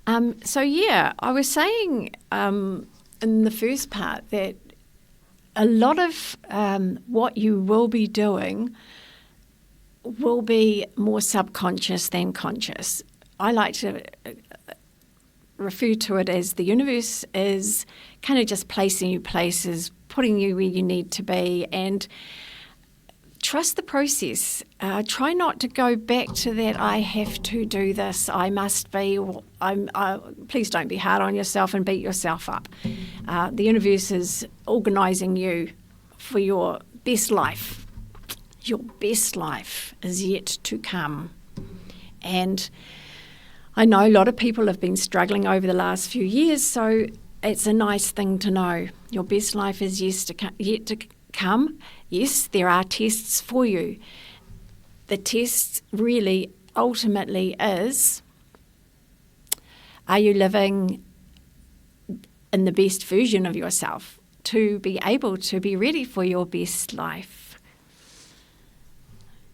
I was saying in the first part that a lot of what you will be doing will be more subconscious than conscious. I like to refer to it as the universe is kind of just placing you places, putting you where you need to be, and trust the process. Try not to go back to that, I have to do this, I must be, please don't be hard on yourself and beat yourself up. The universe is organising you for your best life. Your best life is yet to come. And I know a lot of people have been struggling over the last few years, so it's a nice thing to know. Your best life is yet to come. Yes, there are tests for you. The test really ultimately is, are you living in the best version of yourself to be able to be ready for your best life?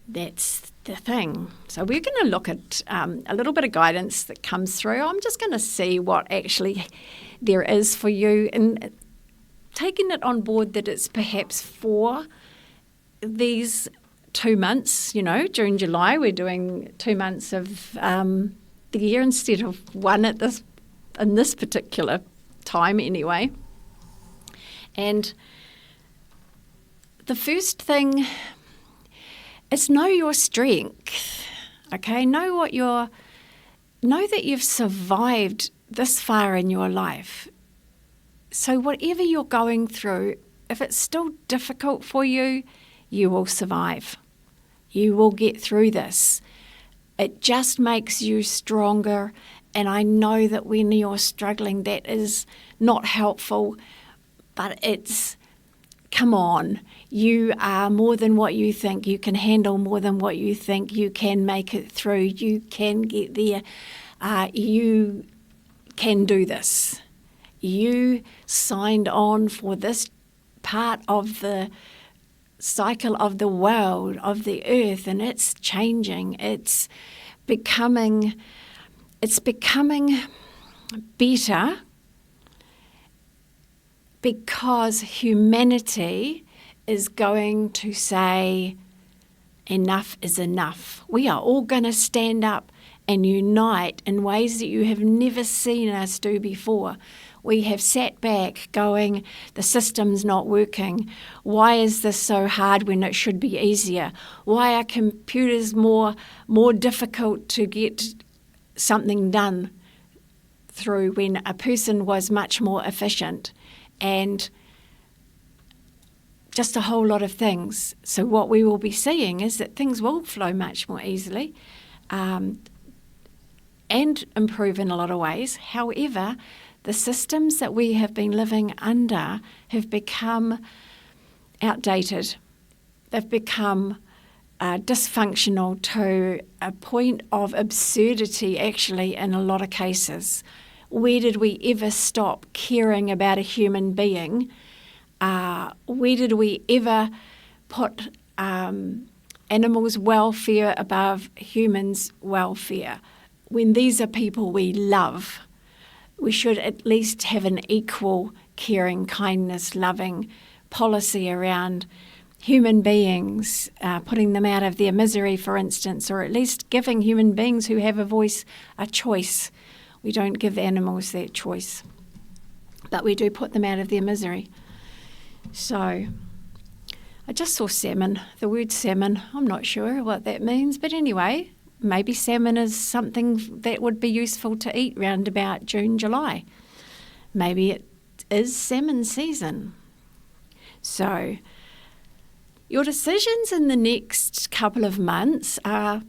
That's the thing. So we're going to look at a little bit of guidance that comes through. I'm just going to see what actually there is for you, and taking it on board that it's perhaps for these 2 months, June, July, we're doing 2 months of the year instead of one in this particular time anyway. And the first thing is know your strength, okay? Know that you've survived this far in your life. So whatever you're going through, if it's still difficult for you, you will survive. You will get through this. It just makes you stronger. And I know that when you're struggling, that is not helpful, but come on, you are more than what you think. You can handle more than what you think. You can make it through. You can get there. You can do this. You signed on for this part of the cycle of the world, of the earth, and it's changing. It's becoming better because humanity is going to say enough is enough. We are all going to stand up and unite in ways that you have never seen us do before. We have sat back going, the system's not working. Why is this so hard when it should be easier? Why are computers more difficult to get something done through when a person was much more efficient? And just a whole lot of things. So what we will be seeing is that things will flow much more easily and improve in a lot of ways. However, the systems that we have been living under have become outdated. They've become dysfunctional to a point of absurdity, actually, in a lot of cases. Where did we ever stop caring about a human being? Where did we ever put animals' welfare above humans' welfare? When these are people we love, we should at least have an equal caring, kindness, loving policy around human beings, putting them out of their misery, for instance, or at least giving human beings who have a voice a choice. We don't give animals that choice, but we do put them out of their misery. So I just saw salmon, the word salmon. I'm not sure what that means, but anyway, maybe salmon is something that would be useful to eat round about June, July. Maybe it is salmon season. So your decisions in the next couple of months are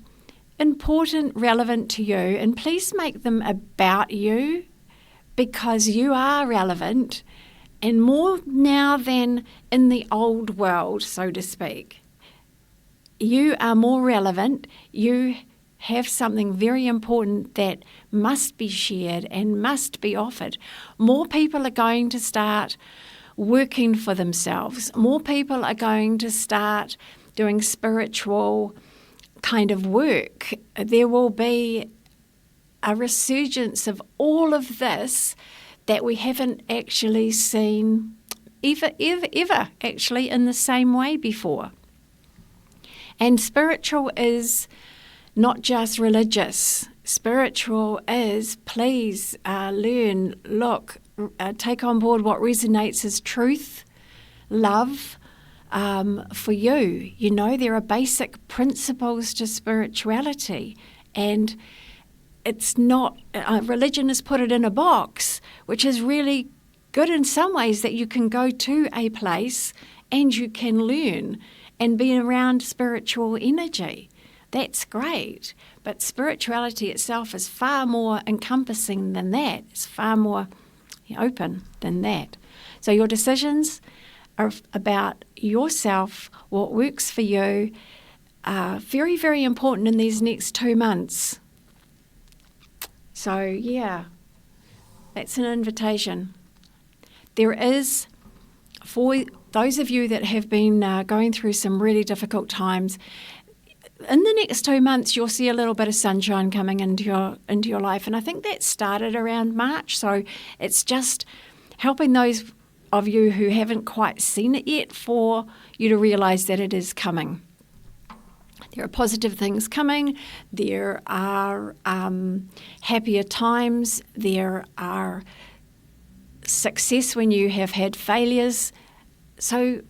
important, relevant to you, and please make them about you, because you are relevant, and more now than in the old world, so to speak. You are more relevant. You have something very important that must be shared and must be offered. More people are going to start working for themselves. More people are going to start doing spiritual kind of work. There will be a resurgence of all of this that we haven't actually seen ever actually in the same way before. And spiritual is not just religious. Spiritual is please learn, look, take on board what resonates as truth, love for you. You know, there are basic principles to spirituality, and it's not, religion has put it in a box, which is really good in some ways, that you can go to a place and you can learn and be around spiritual energy. That's great. But spirituality itself is far more encompassing than that. It's far more open than that. So your decisions are about yourself, what works for you, are very, very important in these next 2 months. So, yeah, that's an invitation. There is, for those of you that have been going through some really difficult times, in the next 2 months you'll see a little bit of sunshine coming into your life. And I think that started around March. So it's just helping those of you who haven't quite seen it yet for you to realise that it is coming. There are positive things coming. There are happier times. There are success when you have had failures. So,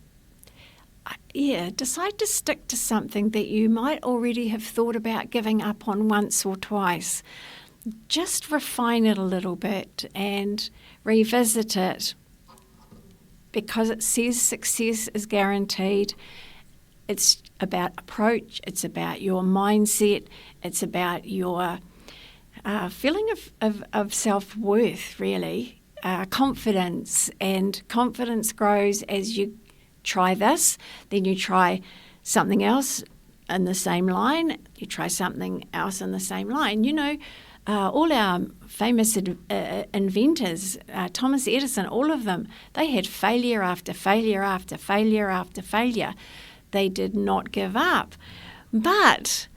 yeah, decide to stick to something that you might already have thought about giving up on once or twice. Just refine it a little bit and revisit it, because it says success is guaranteed. It's about approach, it's about your mindset, it's about your feeling of self-worth, really. Confidence, and confidence grows as you try this, then you try something else in the same line, you try something else in the same line. You know, all our famous inventors, Thomas Edison, all of them, they had failure after failure after failure after failure. They did not give up. But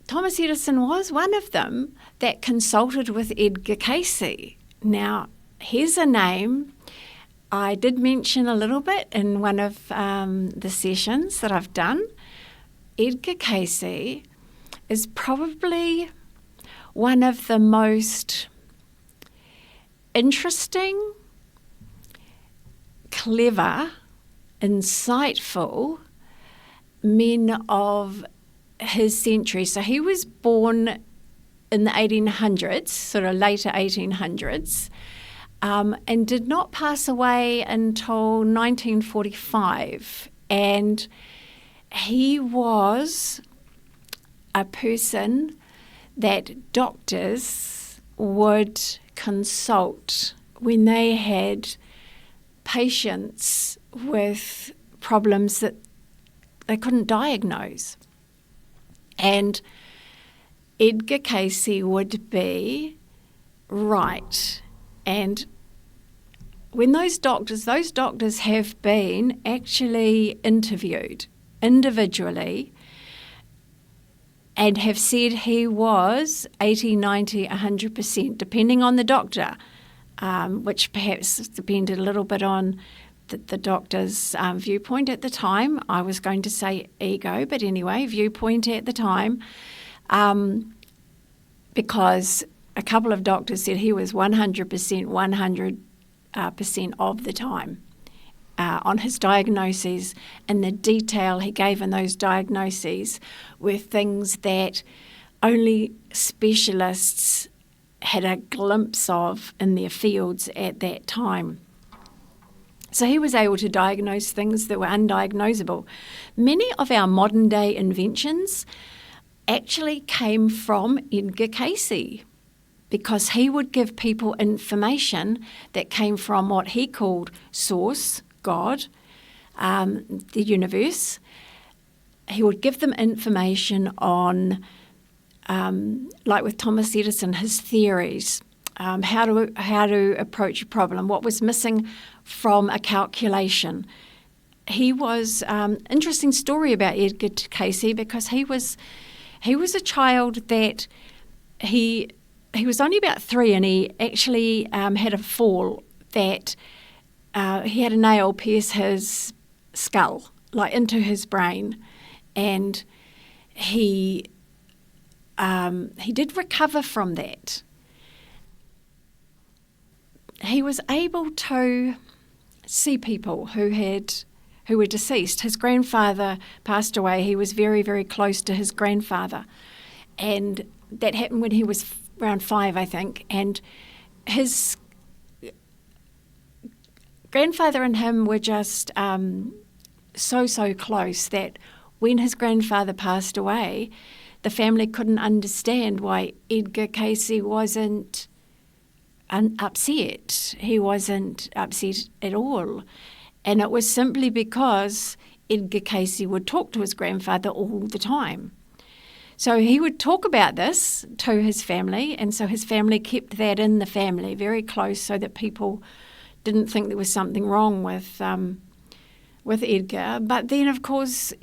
Thomas Edison was one of them that consulted with Edgar Cayce. Now, here's a name I did mention a little bit in one of the sessions that I've done. Edgar Cayce is probably one of the most interesting, clever, insightful men of his century. So he was born in the 1800s, sort of later 1800s, and did not pass away until 1945. And he was a person that doctors would consult when they had patients with problems that they couldn't diagnose. And Edgar Cayce would be right. And when those doctors have been actually interviewed individually and have said he was 80, 90, 100%, depending on the doctor, which perhaps depended a little bit on the doctor's viewpoint at the time. I was going to say ego, but anyway, viewpoint at the time, because a couple of doctors said he was 100% of the time on his diagnoses, and the detail he gave in those diagnoses were things that only specialists had a glimpse of in their fields at that time. So he was able to diagnose things that were undiagnosable. Many of our modern day inventions actually came from Edgar Cayce, because he would give people information that came from what he called source, God, the universe. He would give them information on, like with Thomas Edison, his theories, how to approach a problem, what was missing from a calculation. He was interesting story about Edgar Cayce, because he was a child that he was only about 3, and he actually had a fall that he had a nail pierce his skull, like into his brain, and he did recover from that. He was able to see people who were deceased. His grandfather passed away. He was very, very close to his grandfather, and that happened when he was around 5, I think. And his grandfather and him were just so close that when his grandfather passed away, the family couldn't understand why Edgar Casey wasn't upset. He wasn't upset at all. And it was simply because Edgar Casey would talk to his grandfather all the time. So he would talk about this to his family, and so his family kept that in the family, very close, so that people didn't think there was something wrong with Edgar. But then, of course,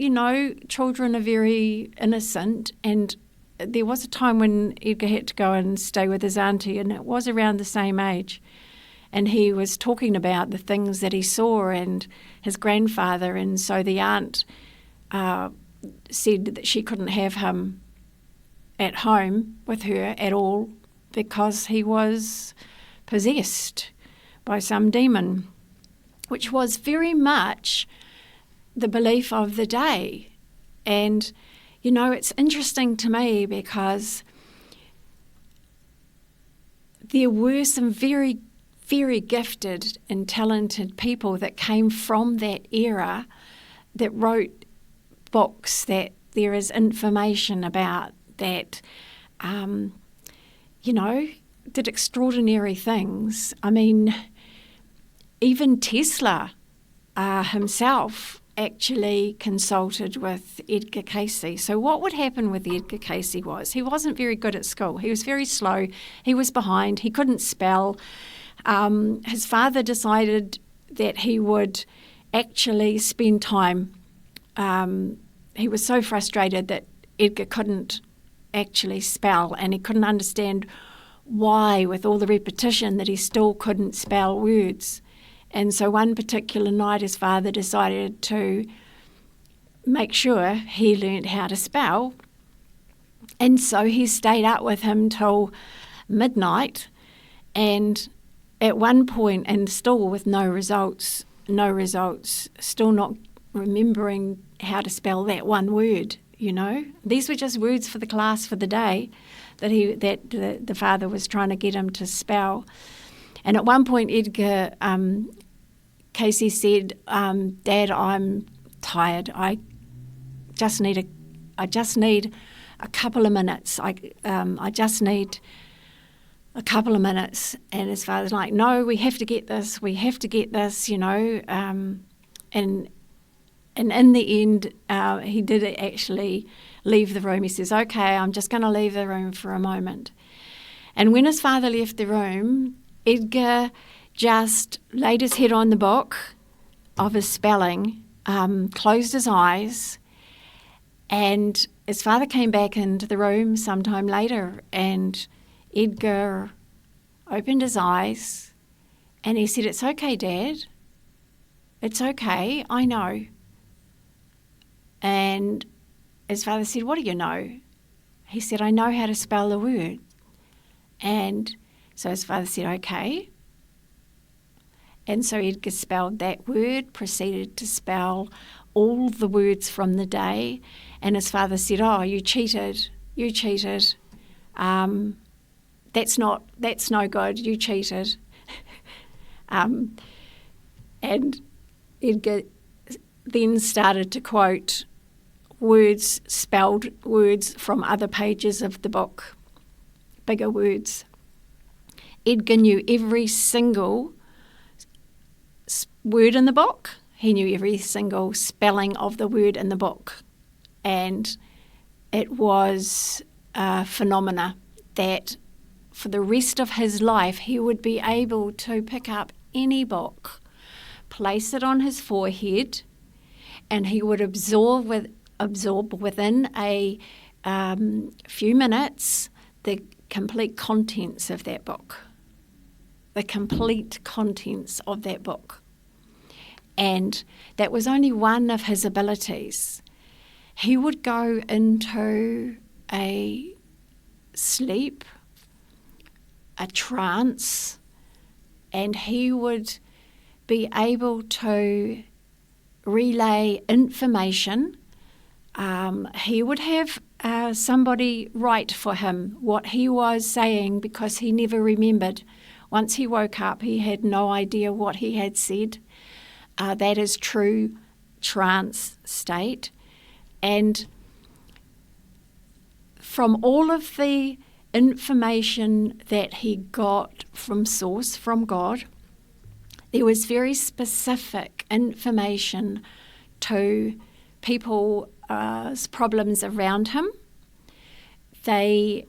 children are very innocent, and there was a time when Edgar had to go and stay with his auntie, and it was around the same age. And he was talking about the things that he saw and his grandfather, and so the aunt said that she couldn't have him at home with her at all because he was possessed by some demon, which was very much the belief of the day. And it's interesting to me because there were some very, very gifted and talented people that came from that era that wrote books that there is information about that, did extraordinary things. I mean, even Tesla himself actually consulted with Edgar Casey. So what would happen with Edgar Casey was he wasn't very good at school. He was very slow. He was behind. He couldn't spell. His father decided that he would actually spend time. He was so frustrated that Edgar couldn't actually spell, and he couldn't understand why, with all the repetition, that he still couldn't spell words. And so one particular night his father decided to make sure he learned how to spell. And so he stayed up with him till midnight, and at one point, and still with no results, still not remembering how to spell that one word, These were just words for the class for the day that the father was trying to get him to spell. And at one point, Edgar Casey said, "Dad, I'm tired. I just need a couple of minutes. I just need a couple of minutes." And his father's like, "No, we have to get this. And in the end, he did actually leave the room. He says, "Okay, I'm just going to leave the room for a moment." And when his father left the room, Edgar just laid his head on the book of his spelling, closed his eyes, and his father came back into the room sometime later, and Edgar opened his eyes and he said, "It's okay, Dad. It's okay, I know." And his father said, "What do you know?" He said, "I know how to spell the word." And so his father said, "Okay." And so Edgar spelled that word, proceeded to spell all the words from the day. And his father said, "Oh, you cheated. That's no good. You cheated." And Edgar then started to quote spelled words from other pages of the book, bigger words. Edgar knew every single word in the book. He knew every single spelling of the word in the book. And it was a phenomena that for the rest of his life he would be able to pick up any book, place it on his forehead, and he would absorb within a few minutes the complete contents of that book. The complete contents of that book. And that was only one of his abilities. He would go into a sleep, a trance, and he would be able to relay information. He would have somebody write for him what he was saying because he never remembered. Once he woke up, he had no idea what he had said. That is true trance state. And from all of the information that he got from Source, from God, there was very specific information to people's problems around him. He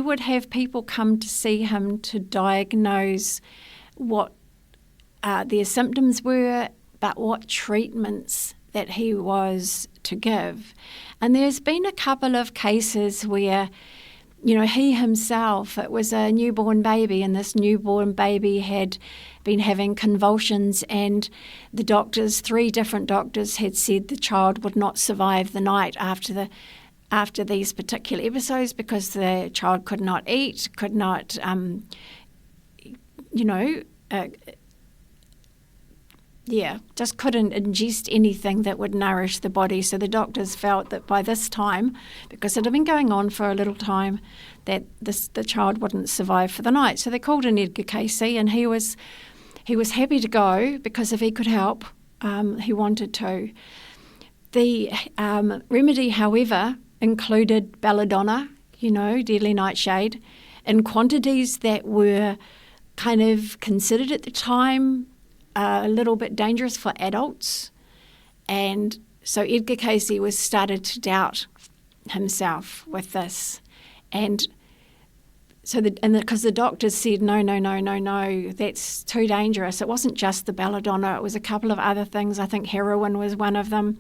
would have people come to see him to diagnose what their symptoms were, but what treatments that he was to give. And there's been a couple of cases where, he himself, it was a newborn baby, and this newborn baby had been having convulsions, and the doctors, 3 different doctors, had said the child would not survive the night after these particular episodes because the child could not eat, could not, just couldn't ingest anything that would nourish the body. So the doctors felt that by this time, because it had been going on for a little time, that the child wouldn't survive for the night. So they called in Edgar Casey, and he was happy to go because if he could help, he wanted to. The remedy, however, included belladonna, deadly nightshade, in quantities that were kind of considered at the time a little bit dangerous for adults. And so Edgar Casey started to doubt himself with this. And so because the doctors said, no, that's too dangerous. It wasn't just the belladonna, it was a couple of other things. I think heroin was one of them,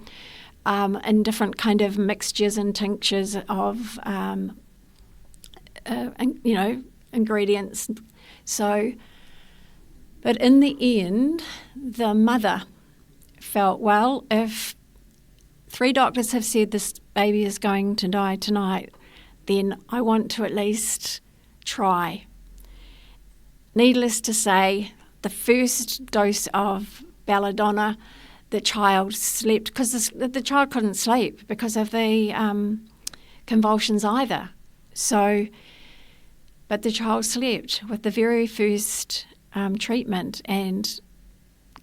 and different kind of mixtures and tinctures of, ingredients. So, but in the end, the mother felt, well, if 3 doctors have said this baby is going to die tonight, then I want to at least try. Needless to say, the first dose of belladonna, the child slept, because the child couldn't sleep because of the convulsions either. So, but the child slept with the very first treatment and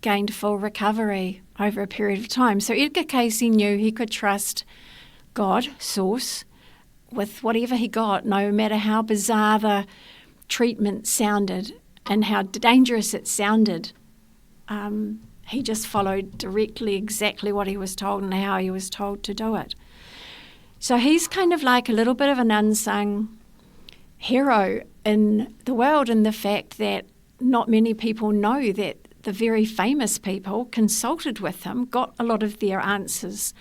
gained full recovery over a period of time. So Edgar Casey knew he could trust God, Source, with whatever he got, no matter how bizarre the treatment sounded and how dangerous it sounded. He just followed directly exactly what he was told and how he was told to do it. So he's kind of like a little bit of an unsung hero in the world, in the fact that not many people know that the very famous people consulted with him, got a lot of their answers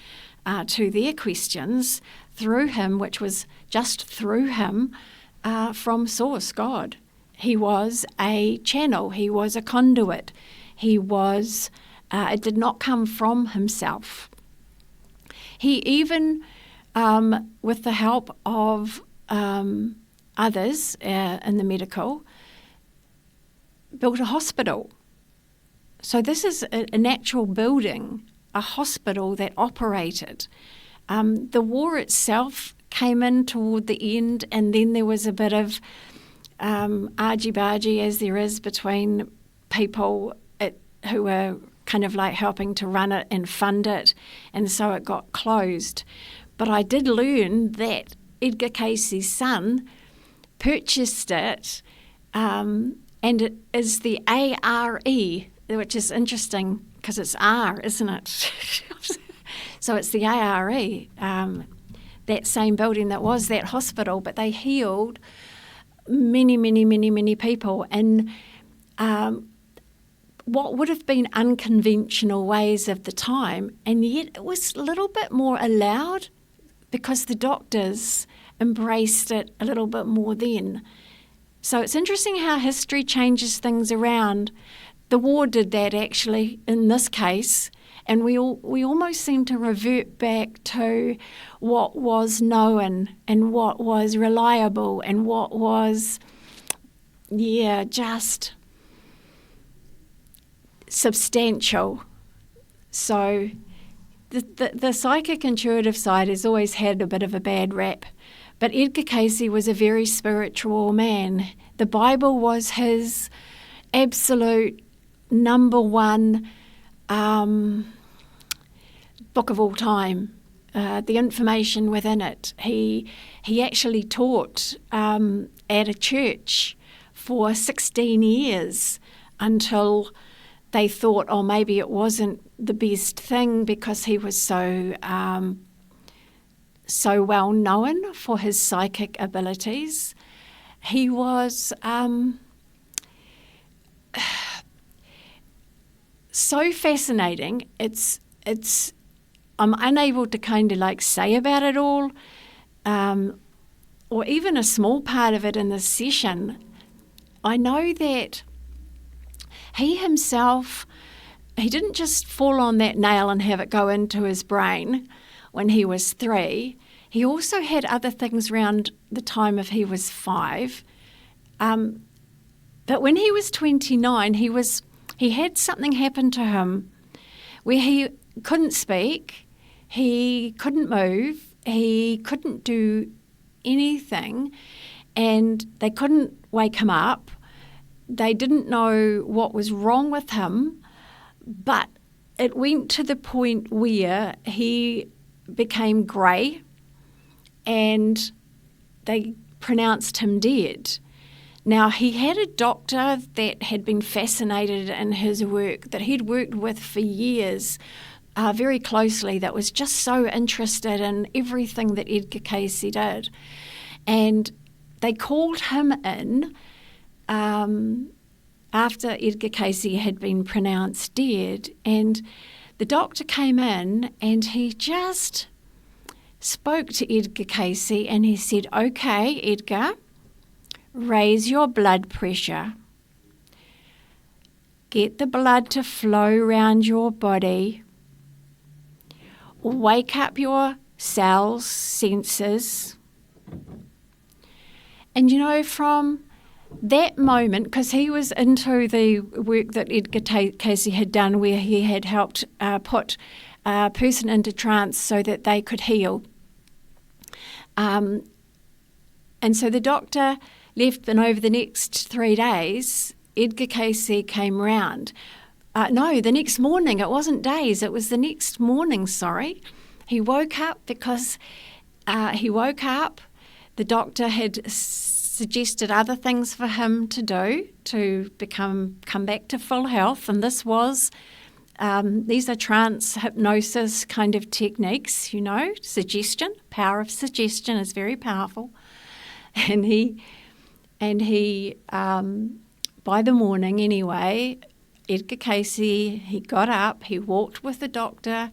to their questions through him, which was just through him from Source, God. He was a channel, he was a conduit, he was, it did not come from himself. He even, with the help of others in the medical, built a hospital. So this is an actual building, a hospital that operated. The war itself came in toward the end, and then there was a bit of argy-bargy, as there is between people who were kind of like helping to run it and fund it, and so it got closed. But I did learn that Edgar Casey's son purchased it, and it is the ARE, which is interesting because it's R, isn't it? So it's the ARE, that same building that was that hospital, but they healed many people. And what would have been unconventional ways of the time, and yet it was a little bit more allowed because the doctors embraced it a little bit more then. So it's interesting how history changes things around. The war did that actually in this case, and we almost seem to revert back to what was known and what was reliable and what was, just substantial. So the psychic intuitive side has always had a bit of a bad rap. But Edgar Cayce was a very spiritual man. The Bible was his absolute number one book of all time. The information within it. He actually taught at a church for 16 years until they thought, maybe it wasn't the best thing because he was so well known for his psychic abilities. He was so fascinating. It's I'm unable to kind of say about it all, or even a small part of it in this session. I know that he himself, he didn't just fall on that nail and have it go into his brain when he was 3. He also had other things around the time of he was 5. But when he was 29, he had something happen to him where he couldn't speak, he couldn't move, he couldn't do anything, and they couldn't wake him up. They didn't know what was wrong with him, but it went to the point where he became grey and they pronounced him dead. Now, he had a doctor that had been fascinated in his work, that he'd worked with for years, very closely, that was just so interested in everything that Edgar Cayce did. And they called him in after Edgar Cayce had been pronounced dead, and the doctor came in and he just spoke to Edgar Cayce and he said, "Okay, Edgar, raise your blood pressure. Get the blood to flow around your body. Wake up your cells, senses." And from that moment, because he was into the work that Edgar Cayce had done where he had helped put a person into trance so that they could heal. And so the doctor left, and over the next 3 days, Edgar Cayce came round. No, the next morning. It wasn't days, it was the next morning, sorry. He woke up because the doctor had suggested other things for him to do to come back to full health, and this was these are trance hypnosis kind of techniques, suggestion. Power of suggestion is very powerful. And he by the morning anyway, Edgar Cayce, he got up, he walked with the doctor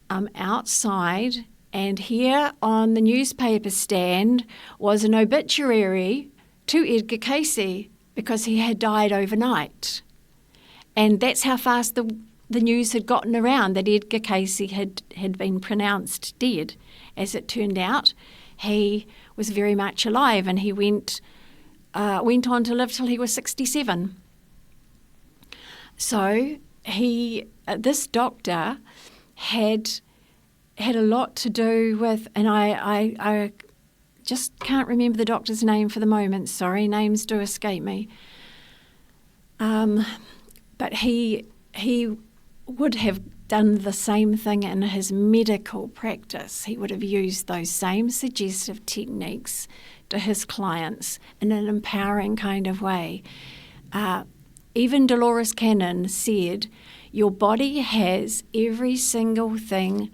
outside, and here on the newspaper stand was an obituary to Edgar Cayce because he had died overnight. And that's how fast the news had gotten around that Edgar Cayce had been pronounced dead. As it turned out, he was very much alive, and he went on to live till he was 67. So this doctor had a lot to do with, and I just can't remember the doctor's name for the moment. Sorry, names do escape me. But he would have done the same thing in his medical practice. He would have used those same suggestive techniques to his clients in an empowering kind of way. Even Dolores Cannon said, your body has every single thing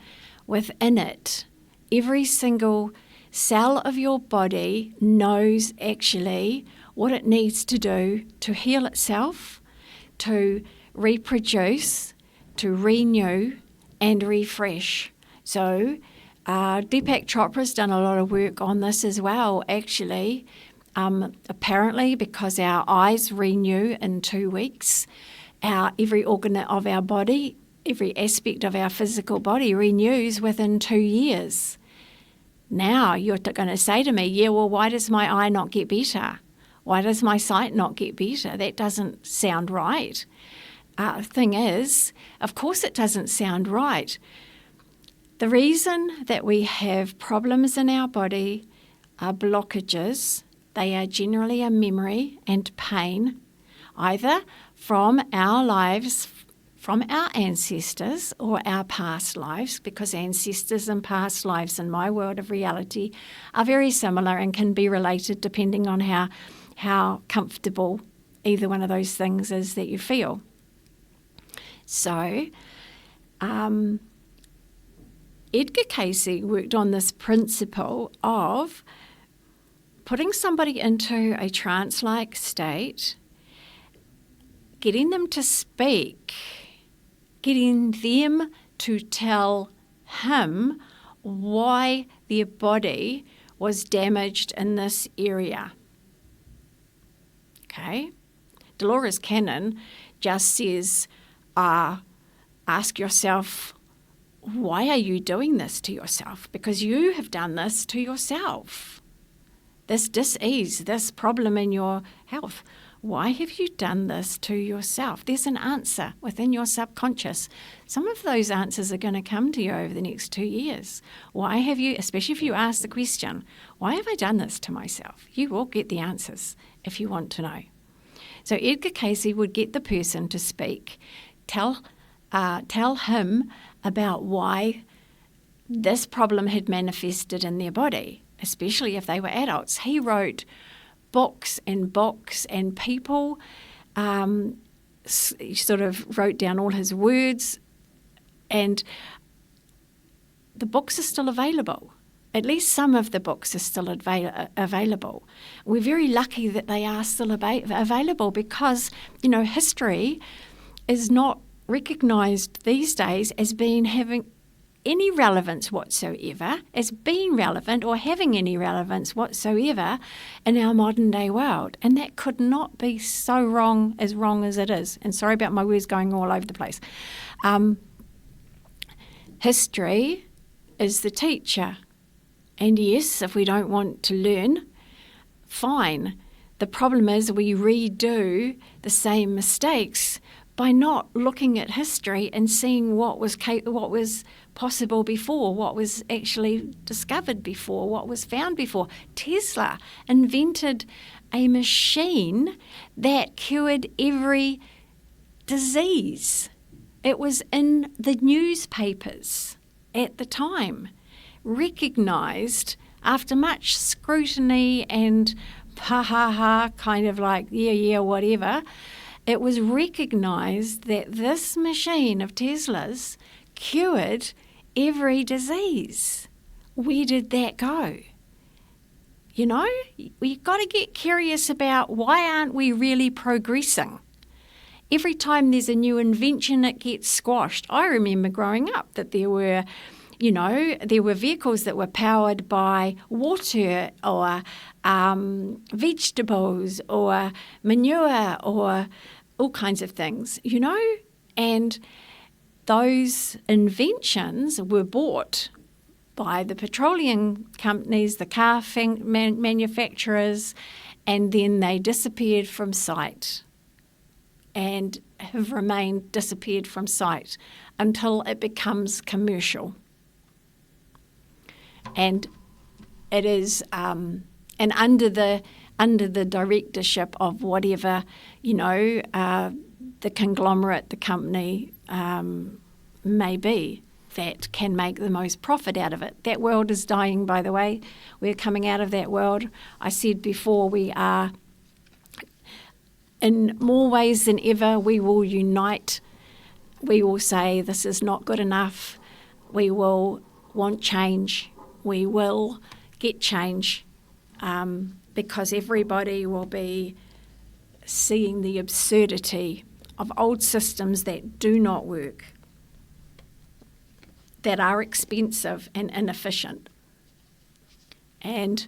within it. Every single cell of your body knows actually what it needs to do to heal itself, to reproduce, to renew and refresh. So Deepak Chopra's done a lot of work on this as well, actually. Apparently, because our eyes renew in 2 weeks, every organ of our body, every aspect of our physical body renews within 2 years. Now you're going to say to me, yeah, well, why does my eye not get better? Why does my sight not get better? That doesn't sound right. Thing is, of course it doesn't sound right. The reason that we have problems in our body are blockages. They are generally a memory and pain, either from our lives, from our ancestors, or our past lives, because ancestors and past lives in my world of reality are very similar and can be related depending on how comfortable either one of those things is that you feel. So, Edgar Cayce worked on this principle of putting somebody into a trance-like state, getting them to speak, getting them to tell him why their body was damaged in this area. Okay? Dolores Cannon just says, ask yourself, why are you doing this to yourself? Because you have done this to yourself. This dis-ease, this problem in your health. Why have you done this to yourself? There's an answer within your subconscious. Some of those answers are going to come to you over the next 2 years. Why have you, especially if you ask the question, why have I done this to myself? You will get the answers if you want to know. So Edgar Cayce would get the person to speak, tell him about why this problem had manifested in their body, especially if they were adults. He wrote books, and people sort of wrote down all his words, and the books are still available. At least some of the books are still available. We're very lucky that they are still available because, history is not recognised these days as having any relevance whatsoever, as being relevant or having any relevance whatsoever in our modern day world. And that could not be so wrong as it is. And sorry about my words going all over the place. History is the teacher. And yes, if we don't want to learn, fine. The problem is we redo the same mistakes by not looking at history and seeing what was possible before, what was actually discovered before, what was found before. Tesla invented a machine that cured every disease. It was in the newspapers at the time, recognised after much scrutiny and kind of like, yeah, whatever. It was recognised that this machine of Tesla's cured every disease. Where did that go? We've got to get curious about why aren't we really progressing? Every time there's a new invention, it gets squashed. I remember growing up that there were vehicles that were powered by water or vegetables or manure or all kinds of things, and those inventions were bought by the petroleum companies, the car manufacturers, and then they disappeared from sight and have remained disappeared from sight until it becomes commercial. And it is, and under the directorship of whatever, the conglomerate, the company may be, that can make the most profit out of it. That world is dying, by the way. We're coming out of that world. I said before, we are, in more ways than ever, we will unite. We will say this is not good enough. We will want change. We will get change because everybody will be seeing the absurdity of old systems that do not work. that are expensive and inefficient. And